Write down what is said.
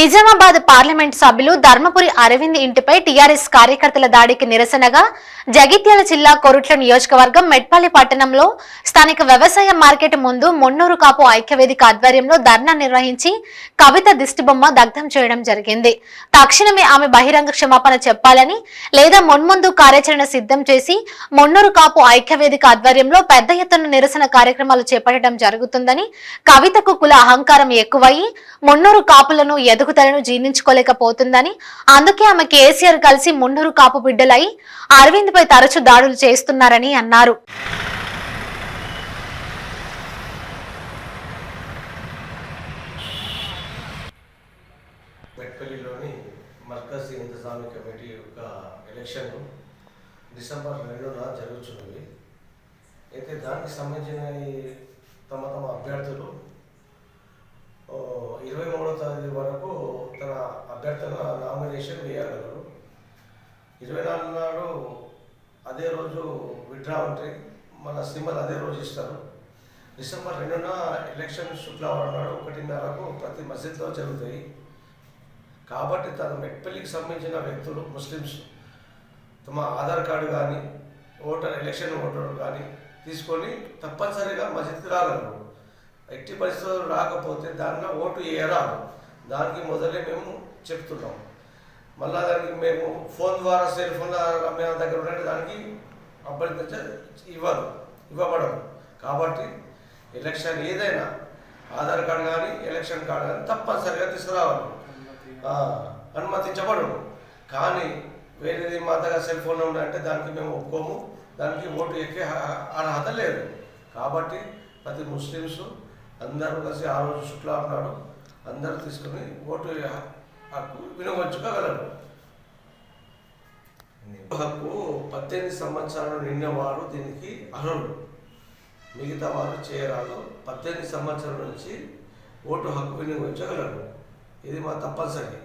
Nizamabad parliament సభ్యులు ధర్మపురి అరవింద్ ఇంటిపై TRS కార్యకర్తల దాడికి నిరసనగా జగిత్యాల జిల్లా కొరుట్ల నియోజకవర్గం మెట్పల్లి పట్టణంలో స్థానిక వ్యవసాయ మార్కెట్ ముందు మున్నూరు కాపు ఐక్యవేదిక ఆధ్వర్యంలో ధర్నా నిర్వహించి కవిత దిష్టిబొమ్మ దగ్ధం చేయడం జరిగింది. తక్షణమే ఆమె బహిరంగ క్షమాపణ చెప్పాలని లేదా మున్ముందు కార్యాచరణ సిద్ధం చేసి మున్నూరు కాపు ఐక్యవేదిక ఆధ్వర్యంలో పెద్ద ఎత్తున నిరసన కార్యక్రమాలు చేపట్టడం జరుగుతుందని, కవితకు కుల అహంకారం ఎక్కువయ్యి మున్నూరు కాపులను ఎదుగుదలను జీర్ణించుకోలేకపోతుందని, అందుకే ఆమె కేసీఆర్ కలిసి మున్నూరు కాపు బిడ్డలై అరవింద్ పై తరచూ దాడులు చేస్తున్నారని అన్నారు. మెట్పల్లిలోని మర్కజ్ ఇంతజామీ కమిటీ యొక్క ఎలక్షన్ డిసెంబర్ 2న జరుగుతున్నవి. అయితే దానికి సంబంధించిన తమ అభ్యర్థులు 23వ తేదీ వరకు తన అభ్యర్థుల నామినేషన్ వేయగలరు. 24 నాడు అదే రోజు విత్డ్రా ఉంటాయి, మన సింబల్ అదే రోజు ఇస్తారు. డిసెంబర్ 2న ఎలక్షన్ శుక్రవారం నాడు 1:30కు ప్రతి మసీద్లో జరుగుతాయి. కాబట్టి తన మెట్పల్లికి సంబంధించిన వ్యక్తులు ముస్లిమ్స్ తమ ఆధార్ కార్డు కానీ ఎలక్షన్ ఓటర్ కానీ తీసుకొని తప్పనిసరిగా మసీద్కి రాగలరు. ఎట్టి పరిస్థితులు రాకపోతే దానిలో ఓటు వేయరాదు. దానికి మొదలే మేము చెప్తున్నాం. మళ్ళా దానికి మేము ఫోన్ ద్వారా సెల్ ఫోన్ మేము దగ్గర ఉంటే దానికి ఇవ్వబడదు. కాబట్టి ఎలక్షన్ ఏదైనా ఆధార్ కార్డు కానీ ఎలక్షన్ కార్డు కానీ తప్పనిసరిగా తీసుకురావాలి, అనుమతించబడదు. కానీ వేరేది మా దగ్గర సెల్ ఫోన్ ఉన్నాయంటే దానికి మేము ఒప్పుకోము, దానికి ఓటు ఎక్కే అర్హత లేదు. కాబట్టి ప్రతి ముస్లిమ్స్ అందరూ కలిసి ఆ రోజు శుక్రవారం నాడు అందరూ తీసుకుని ఓటు హక్కు వినియోగించుకోగలరు. హక్కు 18 సంవత్సరాలు నిన్నవారు దీనికి అర్హులు, మిగతా వారు చేయరాదు. 18 సంవత్సరాల నుంచి ఓటు హక్కు వినియోగించగలరు. ఇది మా తప్పనిసరి.